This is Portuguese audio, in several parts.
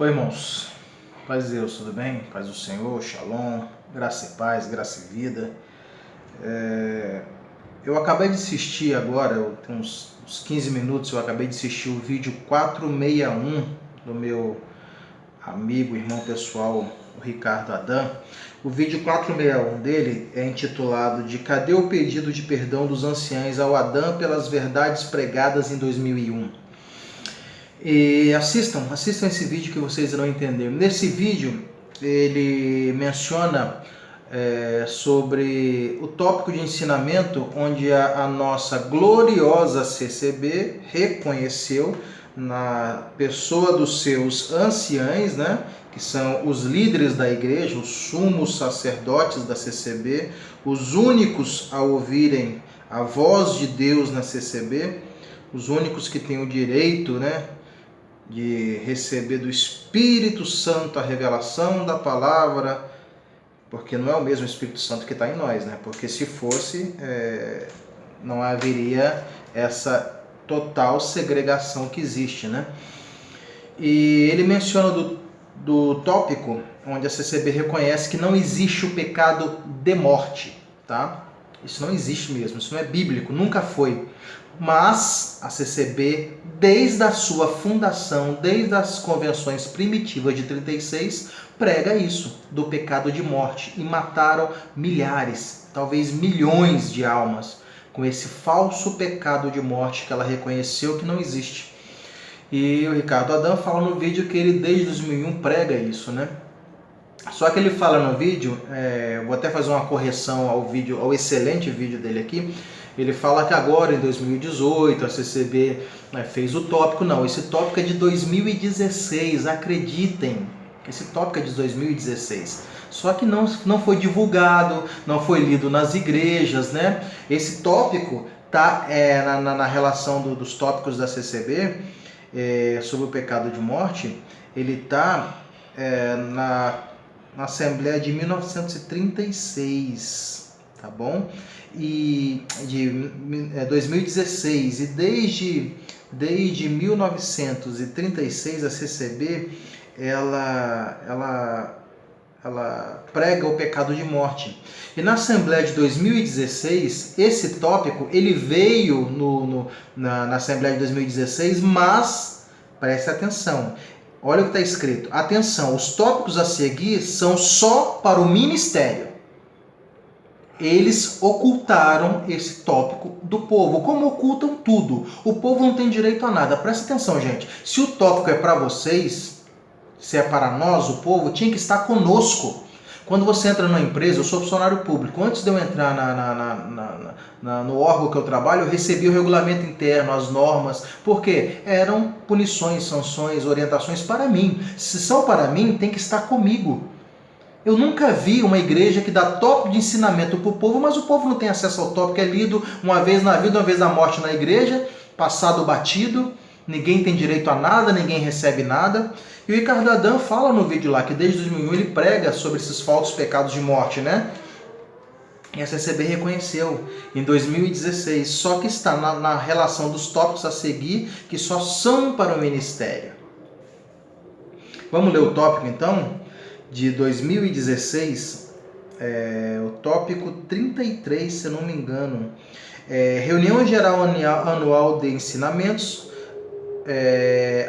Oi, irmãos. Paz de Deus, tudo bem? Paz do Senhor, Shalom, graça e paz, graça e vida. Eu acabei de assistir agora, tem uns 15 minutos, eu acabei de assistir o vídeo 461 do meu amigo, irmão pessoal, o Ricardo Adam. O vídeo 461 dele é intitulado de Cadê o pedido de perdão dos anciães ao Adam pelas verdades pregadas em 2001? E assistam esse vídeo que vocês irão entender. Nesse vídeo ele menciona sobre o tópico de ensinamento onde a nossa gloriosa CCB reconheceu na pessoa dos seus anciães, né, que são os líderes da igreja, os sumos sacerdotes da CCB, os únicos a ouvirem a voz de Deus na CCB, os únicos que têm o direito, né, de receber do Espírito Santo a revelação da palavra, porque não é o mesmo Espírito Santo que está em nós, né? Porque se fosse, não haveria essa total segregação que existe, né? E ele menciona do tópico onde a CCB reconhece que não existe o pecado de morte, tá? Isso não existe mesmo, isso não é bíblico, nunca foi. Mas a CCB, desde a sua fundação, desde as convenções primitivas de 36, prega isso, do pecado de morte. E mataram milhares, talvez milhões de almas, com esse falso pecado de morte que ela reconheceu que não existe. E o Ricardo Adam fala no vídeo que ele desde 2001 prega isso, né? Só que ele fala no vídeo, vou até fazer uma correção ao excelente vídeo dele aqui. Ele fala que agora, em 2018, a CCB fez o tópico. Não, esse tópico é de 2016, acreditem. Esse tópico é de 2016. Só que não foi divulgado, não foi lido nas igrejas, né? Esse tópico está na relação dos tópicos da CCB sobre o pecado de morte. Ele está na Assembleia de 1936, tá bom? E de 2016, e desde 1936 a CCB ela prega o pecado de morte. E na Assembleia de 2016, esse tópico ele veio na Assembleia de 2016, mas preste atenção. Olha o que está escrito. Atenção, os tópicos a seguir são só para o ministério. Eles ocultaram esse tópico do povo, como ocultam tudo. O povo não tem direito a nada. Presta atenção, gente. Se o tópico é para vocês, se é para nós, o povo, tinha que estar conosco. Quando você entra numa empresa, eu sou funcionário público. Antes de eu entrar no órgão que eu trabalho, eu recebi o regulamento interno, as normas, porque eram punições, sanções, orientações para mim. Se são para mim, tem que estar comigo. Eu nunca vi uma igreja que dá tópico de ensinamento para o povo, mas o povo não tem acesso ao tópico, é lido uma vez na vida, uma vez na morte na igreja, passado batido, ninguém tem direito a nada, ninguém recebe nada. E o Ricardo Adam fala no vídeo lá que desde 2001 ele prega sobre esses falsos pecados de morte, né? E a CCB reconheceu em 2016, só que está na relação dos tópicos a seguir, que só são para o ministério. Vamos ler o tópico então? De 2016, o tópico 33, se não me engano, Reunião Geral Anual de Ensinamentos,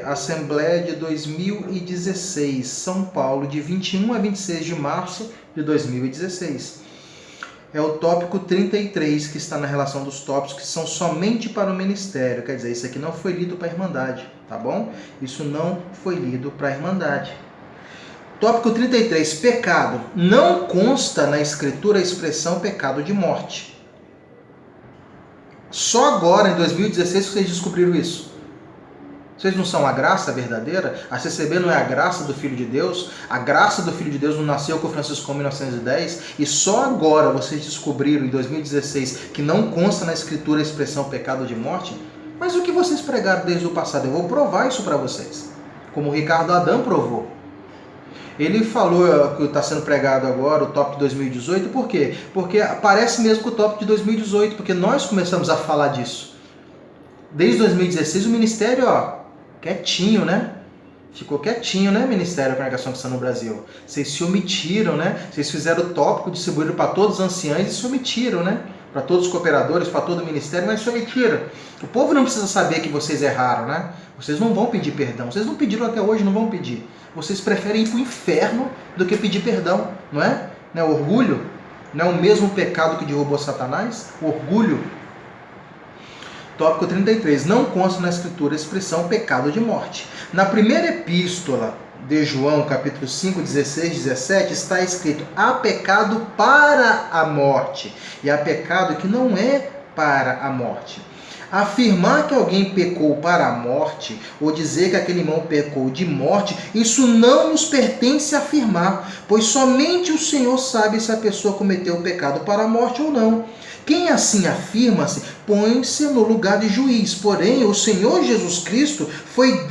Assembleia de 2016, São Paulo, de 21 a 26 de março de 2016. É o tópico 33 que está na relação dos tópicos que são somente para o ministério, quer dizer, isso aqui não foi lido para a Irmandade, tá bom? Isso não foi lido para a Irmandade. Tópico 33, pecado. Não consta na Escritura a expressão pecado de morte. Só agora, em 2016, vocês descobriram isso. Vocês não são a graça verdadeira? A CCB não é a graça do Filho de Deus? A graça do Filho de Deus não nasceu com o Francisco em 1910? E só agora vocês descobriram, em 2016, que não consta na Escritura a expressão pecado de morte? Mas o que vocês pregaram desde o passado? Eu vou provar isso para vocês. Como o Ricardo Adam provou. Ele falou que está sendo pregado agora, o tópico de 2018, por quê? Porque parece mesmo com o tópico de 2018, porque nós começamos a falar disso. Desde 2016 o ministério, quietinho, né? Ficou quietinho, né, Ministério da Congregação Cristã no Brasil? Vocês se omitiram, né? Vocês fizeram o tópico, distribuíram para todos os anciãos e se omitiram, né? Para todos os cooperadores, para todo o ministério, mas se omitiram. O povo não precisa saber que vocês erraram, né? Vocês não vão pedir perdão. Vocês não pediram até hoje, não vão pedir. Vocês preferem ir para o inferno do que pedir perdão, não é? Não é orgulho? Não é o mesmo pecado que derrubou Satanás? O orgulho. Tópico 33. Não consta na Escritura a expressão pecado de morte. Na primeira epístola de João, capítulo 5, 16, 17, está escrito: há pecado para a morte. E há pecado que não é para a morte. Afirmar que alguém pecou para a morte, ou dizer que aquele irmão pecou de morte, isso não nos pertence a afirmar, pois somente o Senhor sabe se a pessoa cometeu o pecado para a morte ou não. Quem assim afirma-se, põe-se no lugar de juiz. Porém, o Senhor Jesus Cristo foi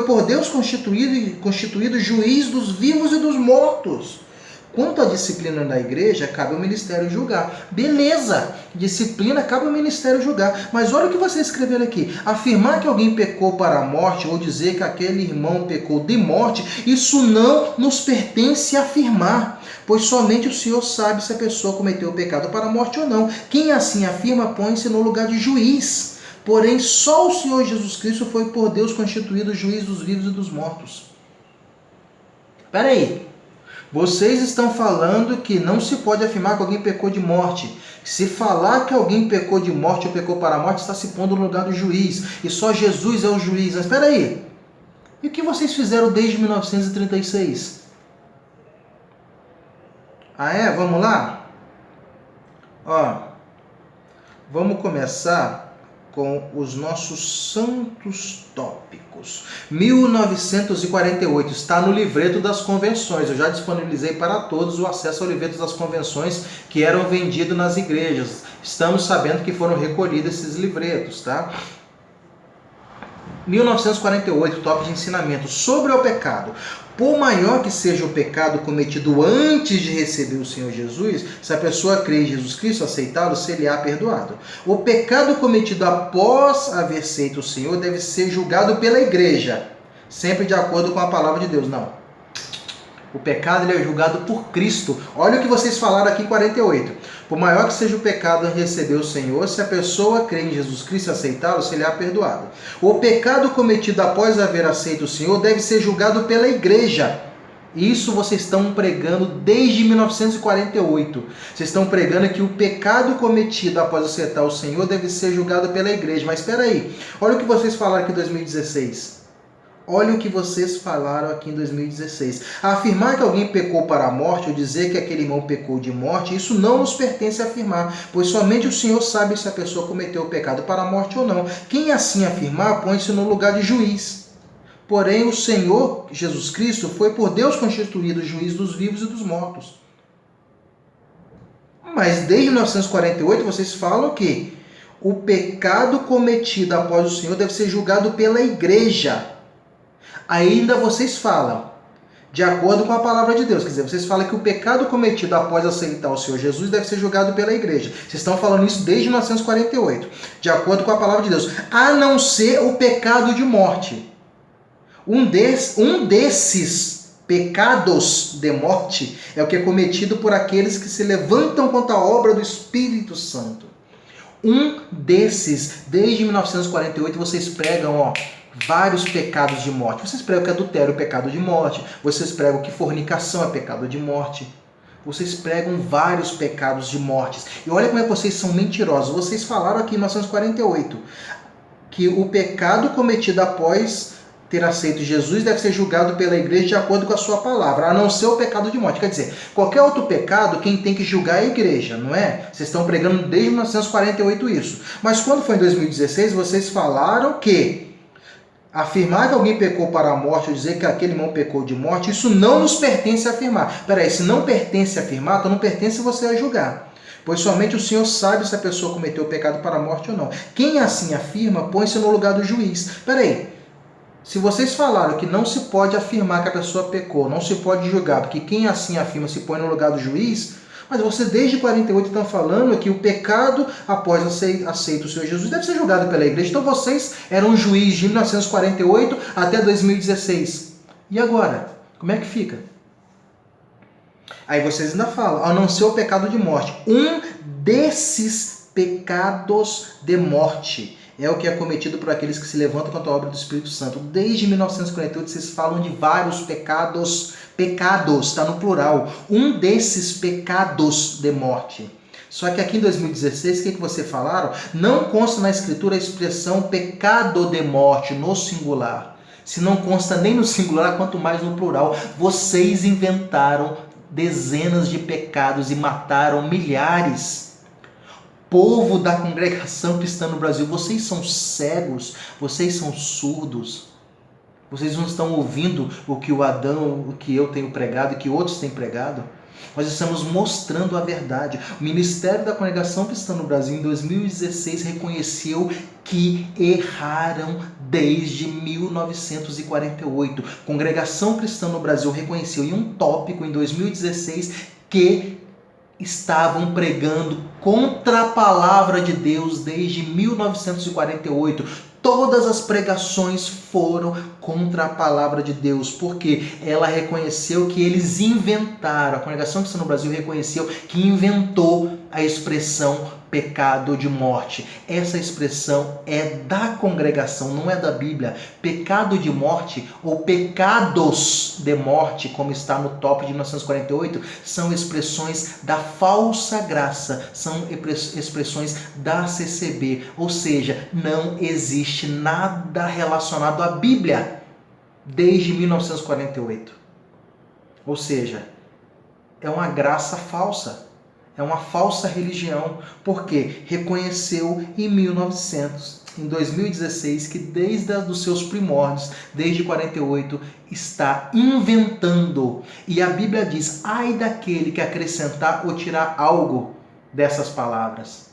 por Deus constituído juiz dos vivos e dos mortos. Quanto à disciplina da igreja, cabe ao ministério julgar. Beleza, disciplina cabe ao ministério julgar. Mas olha o que você escreveu aqui. Afirmar que alguém pecou para a morte ou dizer que aquele irmão pecou de morte, isso não nos pertence a afirmar, pois somente o Senhor sabe se a pessoa cometeu o pecado para a morte ou não. Quem assim afirma, põe-se no lugar de juiz. Porém, só o Senhor Jesus Cristo foi por Deus constituído juiz dos vivos e dos mortos. Espera aí. Vocês estão falando que não se pode afirmar que alguém pecou de morte. Se falar que alguém pecou de morte ou pecou para a morte, está se pondo no lugar do juiz. E só Jesus é o juiz. Mas espera aí. E o que vocês fizeram desde 1936? Ah é? Vamos lá? Ó, vamos começar com os nossos santos tópicos. 1948, está no livreto das convenções. Eu já disponibilizei para todos o acesso ao livreto das convenções que eram vendidos nas igrejas. Estamos sabendo que foram recolhidos esses livretos, tá? 1948, tópico de ensinamento sobre o pecado. Por maior que seja o pecado cometido antes de receber o Senhor Jesus, se a pessoa crê em Jesus Cristo, aceitá-lo, ser-lhe-á perdoado. O pecado cometido após haver aceito o Senhor deve ser julgado pela igreja, sempre de acordo com a palavra de Deus. Não. O pecado ele é julgado por Cristo. Olha o que vocês falaram aqui em 48. Por maior que seja o pecado em receber o Senhor, se a pessoa crê em Jesus Cristo e aceitá-lo, se-lhe-á perdoado. O pecado cometido após haver aceito o Senhor deve ser julgado pela igreja. Isso vocês estão pregando desde 1948. Vocês estão pregando que o pecado cometido após aceitar o Senhor deve ser julgado pela igreja. Mas espera aí. Olha o que vocês falaram aqui em 2016. Olha o que vocês falaram aqui em 2016. Afirmar que alguém pecou para a morte ou dizer que aquele irmão pecou de morte, isso não nos pertence a afirmar, pois somente o Senhor sabe se a pessoa cometeu o pecado para a morte ou não. Quem assim afirmar, põe-se no lugar de juiz. Porém, o Senhor Jesus Cristo foi por Deus constituído juiz dos vivos e dos mortos. Mas desde 1948 vocês falam que o pecado cometido após o Senhor deve ser julgado pela igreja. Ainda vocês falam, de acordo com a palavra de Deus, quer dizer, vocês falam que o pecado cometido após aceitar o Senhor Jesus deve ser julgado pela igreja. Vocês estão falando isso desde 1948, de acordo com a palavra de Deus, a não ser o pecado de morte. Um desses pecados de morte é o que é cometido por aqueles que se levantam contra a obra do Espírito Santo. Um desses, desde 1948, vocês pregam, vários pecados de morte. Vocês pregam que adultério é pecado de morte. Vocês pregam que fornicação é pecado de morte. Vocês pregam vários pecados de morte. E olha como é que vocês são mentirosos. Vocês falaram aqui em 1948 que o pecado cometido após ter aceito Jesus deve ser julgado pela igreja de acordo com a sua palavra, a não ser o pecado de morte. Quer dizer, qualquer outro pecado, quem tem que julgar é a igreja, não é? Vocês estão pregando desde 1948 isso. Mas quando foi em 2016, vocês falaram que afirmar que alguém pecou para a morte ou dizer que aquele irmão pecou de morte, isso não nos pertence a afirmar. Peraí, se não pertence a afirmar, então não pertence você a julgar. Pois somente o Senhor sabe se a pessoa cometeu o pecado para a morte ou não. Quem assim afirma, põe-se no lugar do juiz. Peraí, se vocês falaram que não se pode afirmar que a pessoa pecou, não se pode julgar, porque quem assim afirma se põe no lugar do juiz, Mas vocês desde 48 estão falando que o pecado, após aceito o Senhor Jesus, deve ser julgado pela igreja. Então vocês eram juiz de 1948 até 2016. E agora? Como é que fica? Aí vocês ainda falam, a não ser o pecado de morte. Um desses pecados de morte é o que é cometido por aqueles que se levantam contra a obra do Espírito Santo. Desde 1948 vocês falam de vários pecados, está no plural. Um desses pecados de morte. Só que aqui em 2016, o que vocês falaram? Não consta na Escritura a expressão pecado de morte no singular. Se não consta nem no singular, quanto mais no plural. Vocês inventaram dezenas de pecados e mataram milhares. Povo da congregação cristã no Brasil, vocês são cegos, vocês são surdos. Vocês não estão ouvindo o que o Adão, o que eu tenho pregado e que outros têm pregado? Nós estamos mostrando a verdade. O Ministério da Congregação Cristã no Brasil, em 2016, reconheceu que erraram desde 1948. Congregação Cristã no Brasil reconheceu em um tópico, em 2016, que estavam pregando contra a palavra de Deus desde 1948. Todas as pregações foram contra a palavra de Deus, porque ela reconheceu que eles inventaram, a Congregação Cristã no Brasil reconheceu que inventou a expressão pecado de morte. Essa expressão é da congregação, não é da Bíblia. Pecado de morte ou pecados de morte, como está no top de 1948, são expressões da falsa graça, são expressões da CCB, ou seja, não existe nada relacionado à Bíblia desde 1948. Ou seja, é uma graça falsa. É uma falsa religião, porque reconheceu em 2016, que desde os seus primórdios, desde 48, está inventando. E a Bíblia diz, ai daquele que acrescentar ou tirar algo dessas palavras.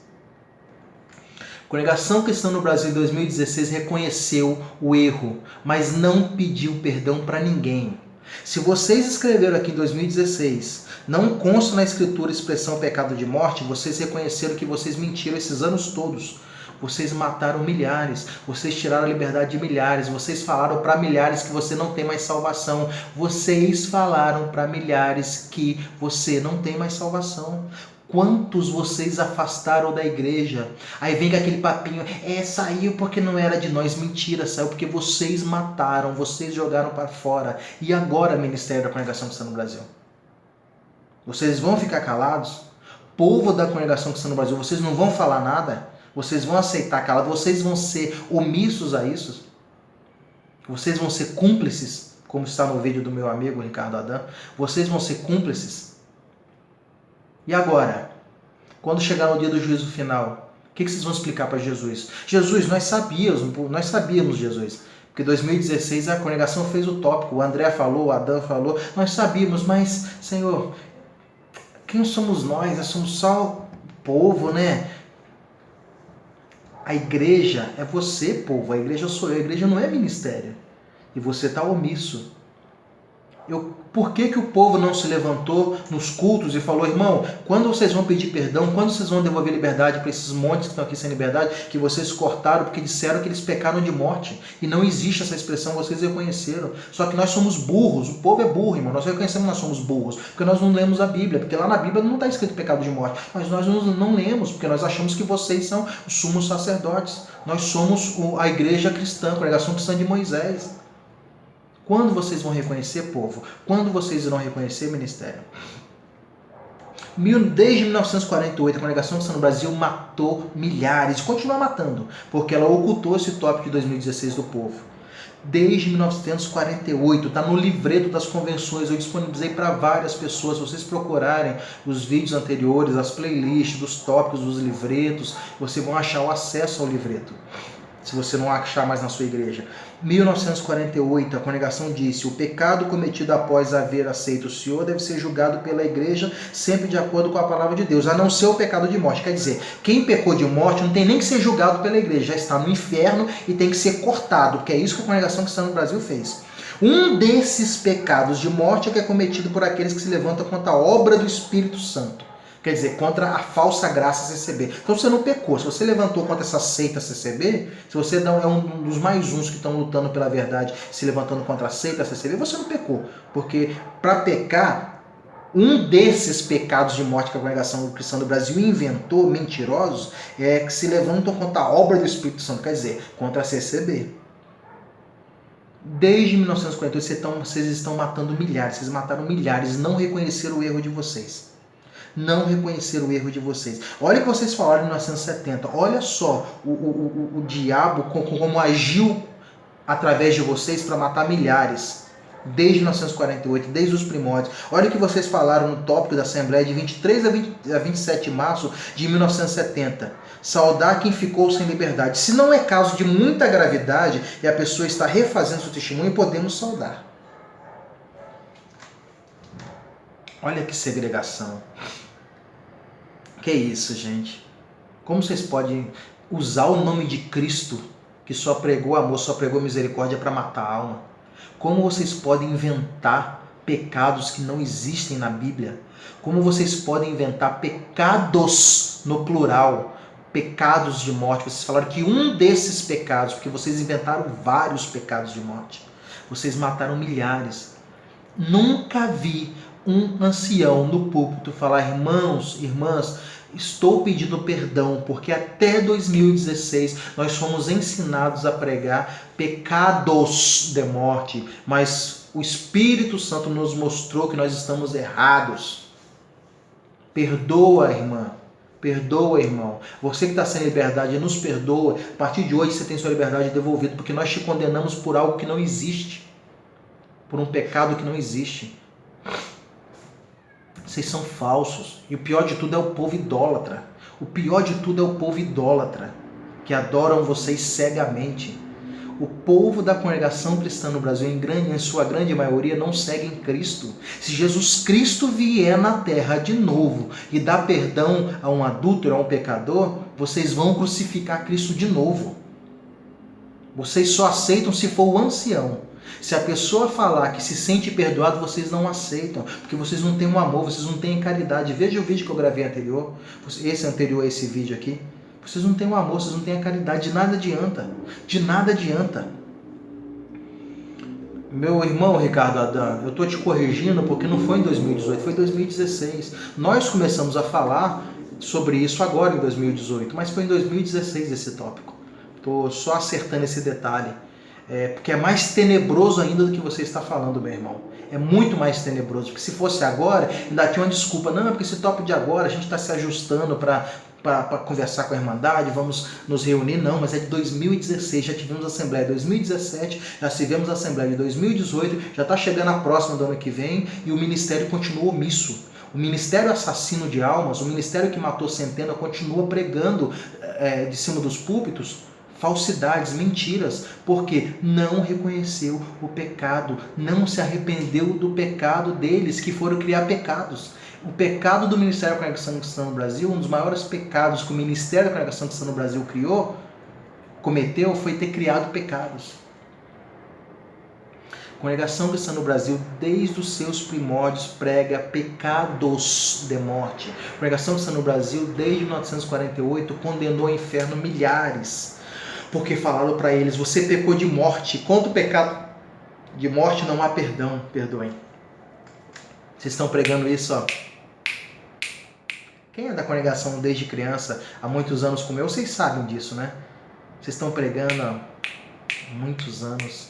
A Congregação Cristã no Brasil em 2016 reconheceu o erro, mas não pediu perdão para ninguém. Se vocês escreveram aqui em 2016, não consta na Escritura a expressão pecado de morte, vocês reconheceram que vocês mentiram esses anos todos. Vocês mataram milhares, vocês tiraram a liberdade de milhares, vocês falaram para milhares que você não tem mais salvação. Vocês falaram para milhares que você não tem mais salvação. Quantos vocês afastaram da igreja? Aí vem aquele papinho, saiu porque não era de nós. Mentira, saiu porque vocês mataram, vocês jogaram para fora. E agora, Ministério da Congregação Cristã no Brasil? Vocês vão ficar calados? Povo da Congregação Cristã no Brasil, vocês não vão falar nada? Vocês vão aceitar calado? Vocês vão ser omissos a isso? Vocês vão ser cúmplices? Como está no vídeo do meu amigo Ricardo Adam? Vocês vão ser cúmplices? E agora? Quando chegar no dia do juízo final, o que vocês vão explicar para Jesus? Jesus, nós sabíamos, Jesus. Porque em 2016 a congregação fez o tópico, o André falou, o Adão falou, nós sabíamos, mas, Senhor, quem somos nós? Nós somos só o povo, né? A igreja é você, povo, a igreja sou eu, a igreja não é ministério. E você está omisso. Por que o povo não se levantou nos cultos e falou, irmão, quando vocês vão pedir perdão, quando vocês vão devolver liberdade para esses montes que estão aqui sem liberdade, que vocês cortaram porque disseram que eles pecaram de morte. E não existe essa expressão, vocês reconheceram. Só que nós somos burros, o povo é burro, irmão. Nós reconhecemos que nós somos burros, porque nós não lemos a Bíblia, porque lá na Bíblia não está escrito pecado de morte. Mas nós não lemos, porque nós achamos que vocês são os sumos sacerdotes. Nós somos a igreja cristã, a congregação cristã de Moisés. Quando vocês vão reconhecer, povo? Quando vocês irão reconhecer, ministério? Desde 1948, a Congregação Cristã no Brasil matou milhares, continua matando, porque ela ocultou esse tópico de 2016 do povo. Desde 1948, está no livreto das convenções, eu disponibilizei para várias pessoas. Se vocês procurarem os vídeos anteriores, as playlists dos tópicos dos livretos, vocês vão achar o acesso ao livreto. Se você não achar mais na sua igreja. 1948, a congregação disse, o pecado cometido após haver aceito o Senhor deve ser julgado pela igreja, sempre de acordo com a palavra de Deus, a não ser o pecado de morte. Quer dizer, quem pecou de morte não tem nem que ser julgado pela igreja, já está no inferno e tem que ser cortado, porque é isso que a congregação cristã no Brasil fez. Um desses pecados de morte é que é cometido por aqueles que se levantam contra a obra do Espírito Santo. Quer dizer, contra a falsa graça CCB. Então você não pecou. Se você levantou contra essa seita CCB, se você é um dos mais uns que estão lutando pela verdade, se levantando contra a seita CCB, você não pecou. Porque para pecar, um desses pecados de morte que a Congregação Cristã do Brasil inventou, mentirosos, é que se levantam contra a obra do Espírito Santo, quer dizer, contra a CCB. Desde 1948 vocês estão matando milhares, vocês mataram milhares, não reconheceram o erro de vocês. Não reconheceram o erro de vocês. Olha o que vocês falaram em 1970, olha só o diabo como agiu através de vocês para matar milhares. Desde 1948, desde os primórdios. Olha o que vocês falaram no tópico da Assembleia de 23 a 27 de março de 1970. Saudar quem ficou sem liberdade. Se não é caso de muita gravidade e a pessoa está refazendo seu testemunho, podemos saudar. Olha que segregação. Que isso, gente? Como vocês podem usar o nome de Cristo, que só pregou amor, só pregou misericórdia, para matar a alma? Como vocês podem inventar pecados que não existem na Bíblia? Como vocês podem inventar pecados no plural? Pecados de morte. Vocês falaram que um desses pecados, porque vocês inventaram vários pecados de morte. Vocês mataram milhares. Nunca vi um ancião no púlpito falar: irmãos, irmãs, estou pedindo perdão, porque até 2016 nós fomos ensinados a pregar pecados de morte, mas o Espírito Santo nos mostrou que nós estamos errados. Perdoa, irmã. Perdoa, irmão. Você que está sem liberdade, nos perdoa. A partir de hoje você tem sua liberdade devolvida, porque nós te condenamos por algo que não existe. Por um pecado que não existe. Vocês são falsos. E o pior de tudo é o povo idólatra. O pior de tudo é o povo idólatra, que adoram vocês cegamente. O povo da Congregação Cristã no Brasil, em sua grande maioria, não seguem Cristo. Se Jesus Cristo vier na terra de novo e dar perdão a um adúltero, a um pecador, vocês vão crucificar Cristo de novo. Vocês só aceitam se for o ancião. Se a pessoa falar que se sente perdoado, vocês não aceitam, porque vocês não têm um amor, vocês não têm caridade. Veja o vídeo que eu gravei anterior, esse anterior a esse vídeo aqui. Vocês não têm um amor, vocês não têm a caridade, de nada adianta. De nada adianta. Meu irmão Ricardo Adam, eu estou te corrigindo porque não foi em 2018, foi em 2016. Nós começamos a falar sobre isso agora em 2018, mas foi em 2016 esse tópico. Estou só acertando esse detalhe. Porque é mais tenebroso ainda do que você está falando, meu irmão. É muito mais tenebroso, porque se fosse agora, ainda tinha uma desculpa. Não, é porque esse tópico de agora, a gente está se ajustando para conversar com a Irmandade, vamos nos reunir. Não, mas é de 2016, já tivemos Assembleia de 2017, já tivemos Assembleia de 2018, já está chegando a próxima do ano que vem, e o ministério continua omisso. O ministério assassino de almas, o ministério que matou centenas, continua pregando de cima dos púlpitos falsidades, mentiras, porque não reconheceu o pecado, não se arrependeu do pecado deles, que foram criar pecados. O pecado do Ministério da Congregação Cristã no Brasil, um dos maiores pecados que o Ministério da Congregação Cristã no Brasil cometeu, foi ter criado pecados. A Congregação Cristã no Brasil, desde os seus primórdios, prega pecados de morte. A Congregação Cristã no Brasil, desde 1948, condenou ao inferno milhares, porque falaram para eles: você pecou de morte, contra o pecado de morte não há perdão, perdoem. Vocês estão pregando isso, ó. Quem é da congregação desde criança, há muitos anos como eu, vocês sabem disso, né? Vocês estão pregando há muitos anos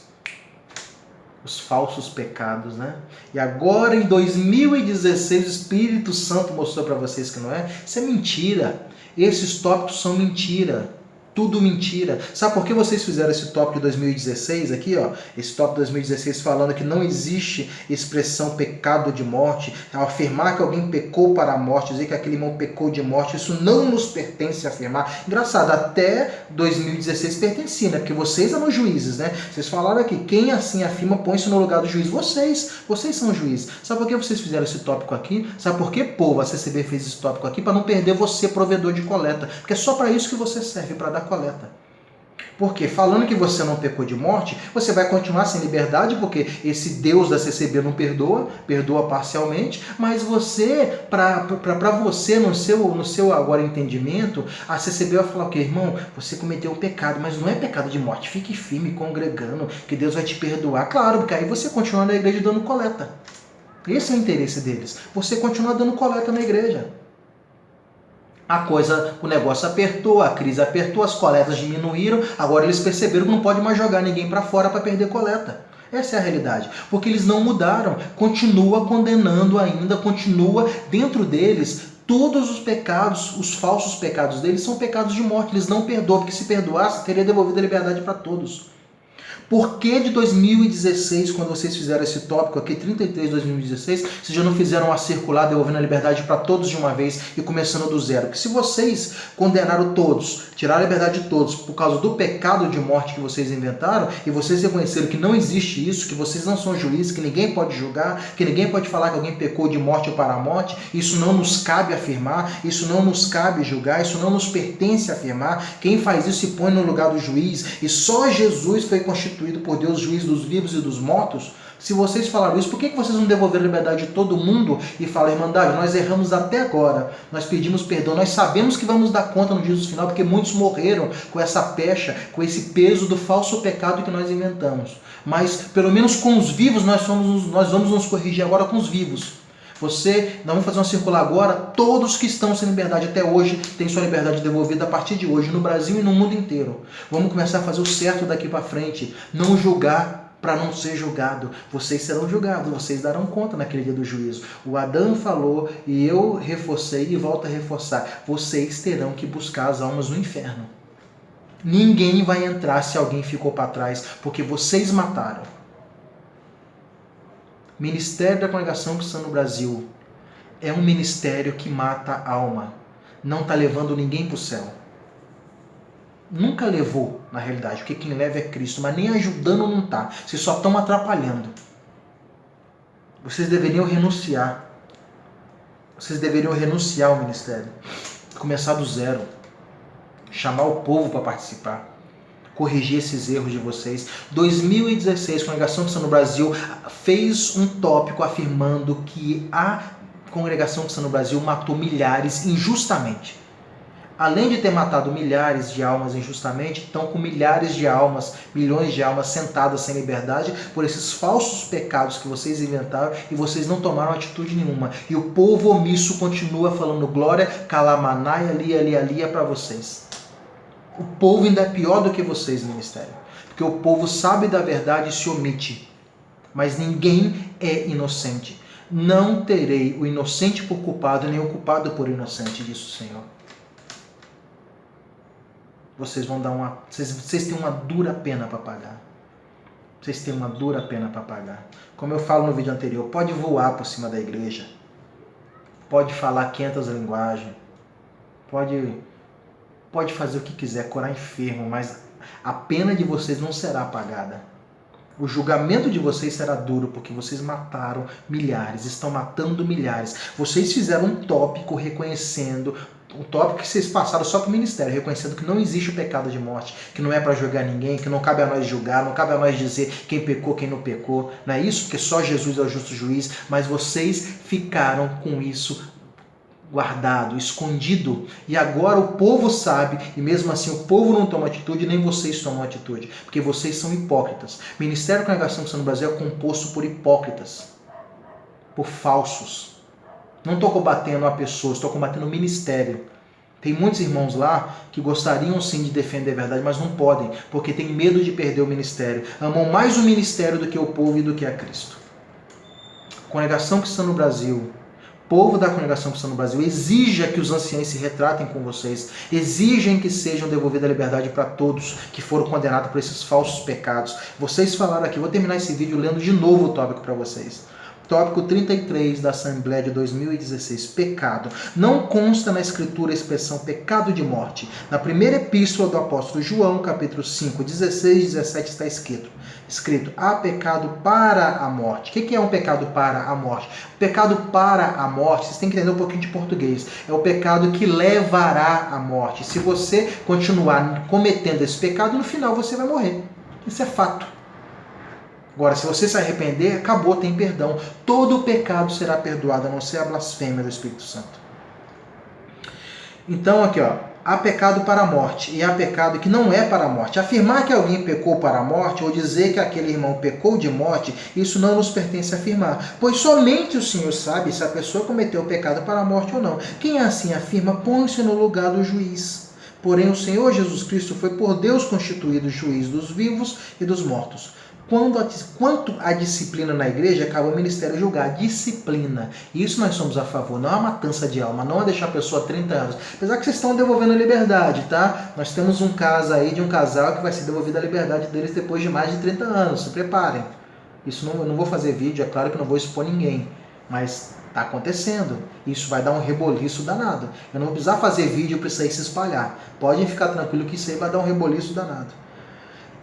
os falsos pecados, né? E agora em 2016 o Espírito Santo mostrou para vocês que não é. Isso é mentira. Esses tópicos são mentira. Tudo mentira. Sabe por que vocês fizeram esse tópico de 2016 aqui, ó? Esse tópico de 2016 falando que não existe expressão pecado de morte. Ao afirmar que alguém pecou para a morte, dizer que aquele irmão pecou de morte, isso não nos pertence a afirmar. Engraçado, até 2016 pertencia, né? Porque vocês eram juízes, né? Vocês falaram aqui, quem assim afirma põe-se no lugar do juiz. Vocês são juízes. Sabe por que vocês fizeram esse tópico aqui? Sabe por que, povo, a CCB fez esse tópico aqui? Para não perder você, provedor de coleta. Porque é só para isso que você serve, para dar coleta. Porque falando que você não pecou de morte, você vai continuar sem liberdade, porque esse Deus da CCB não perdoa parcialmente, mas você, para você, no seu agora entendimento, a CCB vai falar o quê? Irmão, você cometeu um pecado, mas não é pecado de morte, fique firme, congregando, que Deus vai te perdoar. Claro, porque aí você continua na igreja dando coleta. Esse é o interesse deles, você continua dando coleta na igreja. O negócio apertou, a crise apertou, as coletas diminuíram, agora eles perceberam que não pode mais jogar ninguém para fora para perder coleta. Essa é a realidade, porque eles não mudaram, continua condenando ainda, continua dentro deles, todos os pecados, os falsos pecados deles são pecados de morte, eles não perdoam, porque se perdoasse, teria devolvido a liberdade para todos. Por que de 2016, quando vocês fizeram esse tópico aqui, 33 de 2016, vocês já não fizeram uma circular devolvendo a liberdade para todos de uma vez e começando do zero? Porque se vocês condenaram todos, tiraram a liberdade de todos por causa do pecado de morte que vocês inventaram, e vocês reconheceram que não existe isso, que vocês não são juízes, que ninguém pode julgar, que ninguém pode falar que alguém pecou de morte ou para a morte, isso não nos cabe afirmar, isso não nos cabe julgar, isso não nos pertence afirmar. Quem faz isso se põe no lugar do juiz, e só Jesus foi constituído por Deus, juiz dos vivos e dos mortos. Se vocês falaram isso, por que vocês não devolveram a liberdade de todo mundo e falam, irmandade, nós erramos até agora, nós pedimos perdão, nós sabemos que vamos dar conta no Jesus final, porque muitos morreram com essa pecha, com esse peso do falso pecado que nós inventamos. Mas, pelo menos com os vivos, nós vamos nos corrigir agora com os vivos. Nós vamos fazer uma circular agora, todos que estão sem liberdade até hoje têm sua liberdade devolvida a partir de hoje, no Brasil e no mundo inteiro. Vamos começar a fazer o certo daqui para frente, não julgar para não ser julgado. Vocês serão julgados, vocês darão conta naquele dia do juízo. O Adão falou e eu reforcei e volto a reforçar, vocês terão que buscar as almas no inferno. Ninguém vai entrar se alguém ficou para trás, porque vocês mataram. Ministério da Congregação Cristã no Brasil é um ministério que mata a alma. Não está levando ninguém para o céu. Nunca levou, na realidade, porque quem leva é Cristo, mas nem ajudando não está. Vocês só estão atrapalhando. Vocês deveriam renunciar. Vocês deveriam renunciar ao ministério. Começar do zero. Chamar o povo para participar. Corrigir esses erros de vocês. 2016, a Congregação Cristã no Brasil fez um tópico afirmando que a Congregação Cristã no Brasil matou milhares injustamente. Além de ter matado milhares de almas injustamente, estão com milhares de almas, milhões de almas sentadas sem liberdade por esses falsos pecados que vocês inventaram e vocês não tomaram atitude nenhuma. E o povo omisso continua falando glória, calamanai, ali para vocês. O povo ainda é pior do que vocês, ministério. Porque o povo sabe da verdade e se omite. Mas ninguém é inocente. Não terei o inocente por culpado, nem o culpado por inocente, disse o Senhor. Vocês vão dar vocês têm uma dura pena para pagar. Vocês têm uma dura pena para pagar. Como eu falo no vídeo anterior, pode voar por cima da igreja. Pode falar 500 linguagens. Pode fazer o que quiser, curar enfermo, mas a pena de vocês não será apagada. O julgamento de vocês será duro, porque vocês mataram milhares, estão matando milhares. Vocês fizeram um tópico reconhecendo, um tópico que vocês passaram só para o ministério, reconhecendo que não existe o pecado de morte, que não é para julgar ninguém, que não cabe a nós julgar, não cabe a nós dizer quem pecou, quem não pecou. Não é isso? Porque só Jesus é o justo juiz, mas vocês ficaram com isso guardado, escondido, e agora o povo sabe, e mesmo assim o povo não toma atitude, nem vocês tomam atitude, porque vocês são hipócritas. O Ministério da Congregação Cristã no Brasil é composto por hipócritas, por falsos. Não estou combatendo a pessoa, estou combatendo o ministério. Tem muitos irmãos lá que gostariam sim de defender a verdade, mas não podem, porque têm medo de perder o ministério. Amam mais o ministério do que o povo e do que a Cristo. Congregação Cristã no Brasil, povo da Congregação Cristã no Brasil, exija que os anciãos se retratem com vocês, exigem que sejam devolvida a liberdade para todos que foram condenados por esses falsos pecados. Vocês falaram aqui, vou terminar esse vídeo lendo de novo o tópico para vocês. Tópico 33 da Assembleia de 2016, pecado. Não consta na Escritura a expressão pecado de morte. Na primeira epístola do apóstolo João, capítulo 5, 16 e 17, está escrito, há pecado para a morte. O que é um pecado para a morte? O pecado para a morte, vocês têm que entender um pouquinho de português, é o pecado que levará à morte. Se você continuar cometendo esse pecado, no final você vai morrer. Isso é fato. Agora, se você se arrepender, acabou, tem perdão. Todo pecado será perdoado, a não ser a blasfêmia do Espírito Santo. Então, aqui, ó, há pecado para a morte e há pecado que não é para a morte. Afirmar que alguém pecou para a morte ou dizer que aquele irmão pecou de morte, isso não nos pertence a afirmar, pois somente o Senhor sabe se a pessoa cometeu o pecado para a morte ou não. Quem assim afirma, põe-se no lugar do juiz. Porém, o Senhor Jesus Cristo foi por Deus constituído juiz dos vivos e dos mortos. Quanto à disciplina na igreja, cabe ao ministério julgar. Disciplina. Isso nós somos a favor. Não é uma matança de alma. Não é deixar a pessoa 30 anos. Apesar que vocês estão devolvendo a liberdade, tá? Nós temos um caso aí de um casal que vai ser devolvida a liberdade deles depois de mais de 30 anos. Se preparem. Isso eu não vou fazer vídeo. É claro que não vou expor ninguém. Mas está acontecendo. Isso vai dar um reboliço danado. Eu não vou precisar fazer vídeo para isso aí se espalhar. Podem ficar tranquilo que isso aí vai dar um reboliço danado.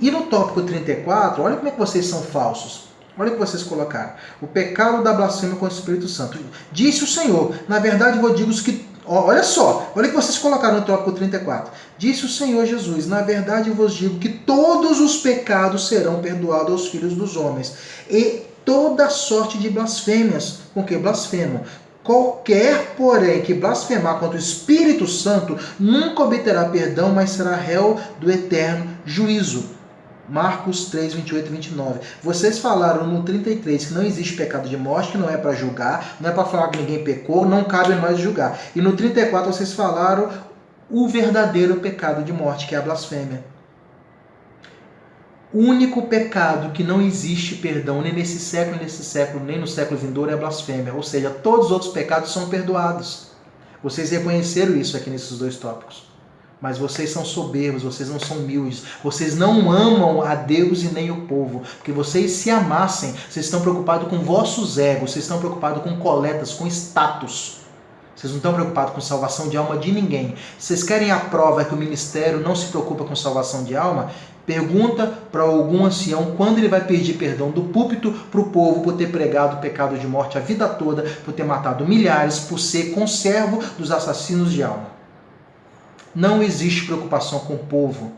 E no tópico 34, olha como é que vocês são falsos. Olha o que vocês colocaram. O pecado da blasfêmia contra o Espírito Santo. Disse o Senhor, na verdade vos digo que... Olha só, olha o que vocês colocaram no tópico 34. Disse o Senhor Jesus, na verdade vos digo que todos os pecados serão perdoados aos filhos dos homens. E toda sorte de blasfêmias, com que blasfemam. Qualquer, porém, que blasfemar contra o Espírito Santo nunca obterá perdão, mas será réu do eterno juízo. Marcos 3, 28 e 29. Vocês falaram no 33 que não existe pecado de morte, que não é para julgar, não é para falar que ninguém pecou, não cabe a nós julgar. E no 34 vocês falaram o verdadeiro pecado de morte, que é a blasfêmia. O único pecado que não existe perdão nem nesse século, nem no século vindouro é a blasfêmia. Ou seja, todos os outros pecados são perdoados. Vocês reconheceram isso aqui nesses dois tópicos. Mas vocês são soberbos, vocês não são humildes, vocês não amam a Deus e nem o povo, porque vocês se amassem, vocês estão preocupados com vossos egos, vocês estão preocupados com coletas, com status, vocês não estão preocupados com salvação de alma de ninguém. Vocês querem a prova que o ministério não se preocupa com salvação de alma? Pergunta para algum ancião quando ele vai pedir perdão do púlpito para o povo por ter pregado o pecado de morte a vida toda, por ter matado milhares, por ser conservo dos assassinos de alma. Não existe preocupação com o povo.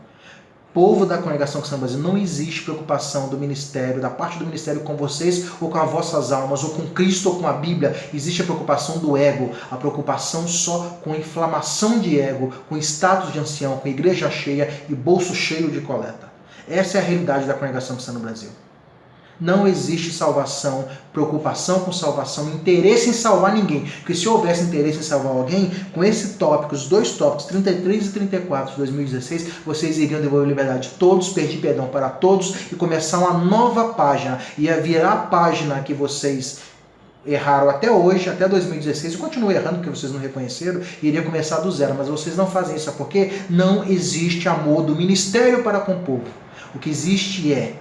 Povo da Congregação Cristã do Brasil, não existe preocupação do ministério, da parte do ministério com vocês ou com as vossas almas, ou com Cristo ou com a Bíblia. Existe a preocupação do ego, a preocupação só com inflamação de ego, com status de ancião, com igreja cheia e bolso cheio de coleta. Essa é a realidade da Congregação Cristã no Brasil. Não existe salvação, preocupação com salvação, interesse em salvar ninguém. Porque se houvesse interesse em salvar alguém, com esse tópico, os dois tópicos, 33 e 34 de 2016, vocês iriam devolver liberdade a todos, pedir perdão para todos e começar uma nova página. Ia virar a página que vocês erraram até hoje, até 2016, e continuam errando porque vocês não reconheceram, e iria começar do zero. Mas vocês não fazem isso, porque não existe amor do ministério para com o povo. O que existe é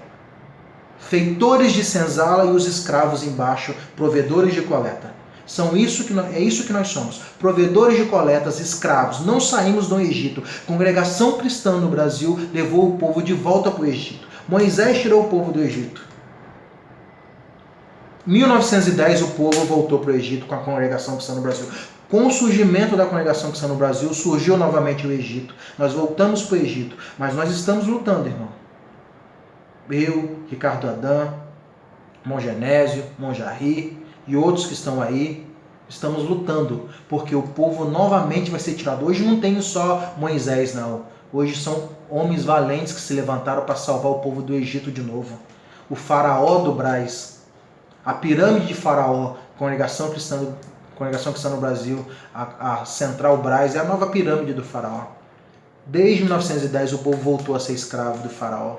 feitores de senzala e os escravos embaixo, provedores de coleta. É isso que nós somos, provedores de coletas, escravos. Não saímos do Egito. Congregação cristã no Brasil levou o povo de volta para o Egito. Moisés tirou o povo do Egito. Em 1910 o povo voltou para o Egito com a Congregação Cristã no Brasil. Com o surgimento da Congregação Cristã no Brasil, surgiu novamente o Egito. Nós voltamos para o Egito, mas nós estamos lutando, irmão. Eu, Ricardo Adão, Mongenésio, Monjarri e outros que estão aí, estamos lutando, porque o povo novamente vai ser tirado. Hoje não tem só Moisés, não. Hoje são homens valentes que se levantaram para salvar o povo do Egito de novo. O faraó do Brás, a pirâmide de faraó, Congregação Cristã no Brasil, a Central Brás, é a nova pirâmide do faraó. Desde 1910 o povo voltou a ser escravo do faraó.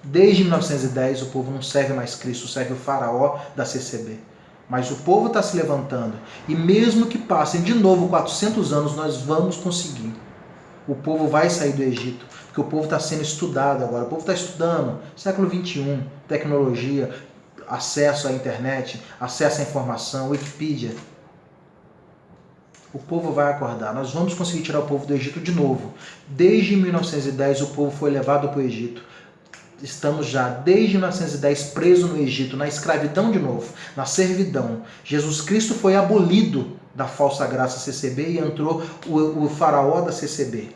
Desde 1910 o povo não serve mais Cristo, serve o faraó da CCB. Mas o povo está se levantando. E mesmo que passem de novo 400 anos, nós vamos conseguir. O povo vai sair do Egito, porque o povo está sendo estudado agora. O povo está estudando, século XXI, tecnologia. acesso à internet, acesso à informação, Wikipedia. O povo vai acordar. Nós vamos conseguir tirar o povo do Egito de novo. Desde 1910 o povo foi levado para o Egito. Estamos já desde 1910 presos no Egito, na escravidão de novo, na servidão. Jesus Cristo foi abolido da falsa graça CCB e entrou o faraó da CCB,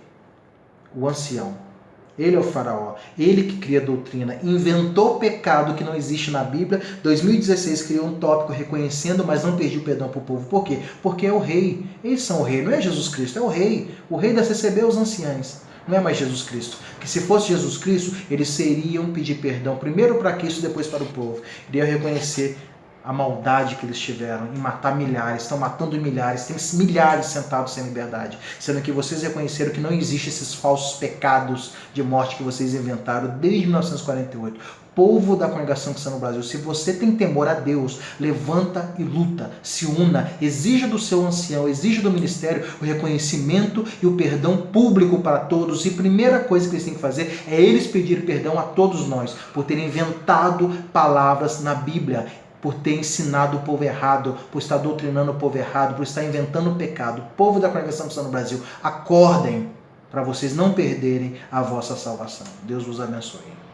o ancião. Ele é o faraó, ele que cria a doutrina, inventou pecado que não existe na Bíblia. 2016 criou um tópico reconhecendo, mas não pediu perdão para o povo. Por quê? Porque é o rei. Eles são o rei, não é Jesus Cristo, é o rei. O rei da CCB é os anciães, não é mais Jesus Cristo. Que se fosse Jesus Cristo, eles seriam pedir perdão primeiro para Cristo, depois para o povo. Iriam reconhecer a maldade que eles tiveram em matar milhares, estão matando milhares, tem milhares sentados sem liberdade, sendo que vocês reconheceram que não existem esses falsos pecados de morte que vocês inventaram desde 1948. Povo da Congregação Cristã no Brasil, se você tem temor a Deus, levanta e luta, se una, exija do seu ancião, exija do ministério o reconhecimento e o perdão público para todos. E a primeira coisa que eles têm que fazer é eles pedir perdão a todos nós por terem inventado palavras na Bíblia, por ter ensinado o povo errado, por estar doutrinando o povo errado, por estar inventando o pecado. Povo da Congregação Cristã no Brasil, acordem para vocês não perderem a vossa salvação. Deus vos abençoe.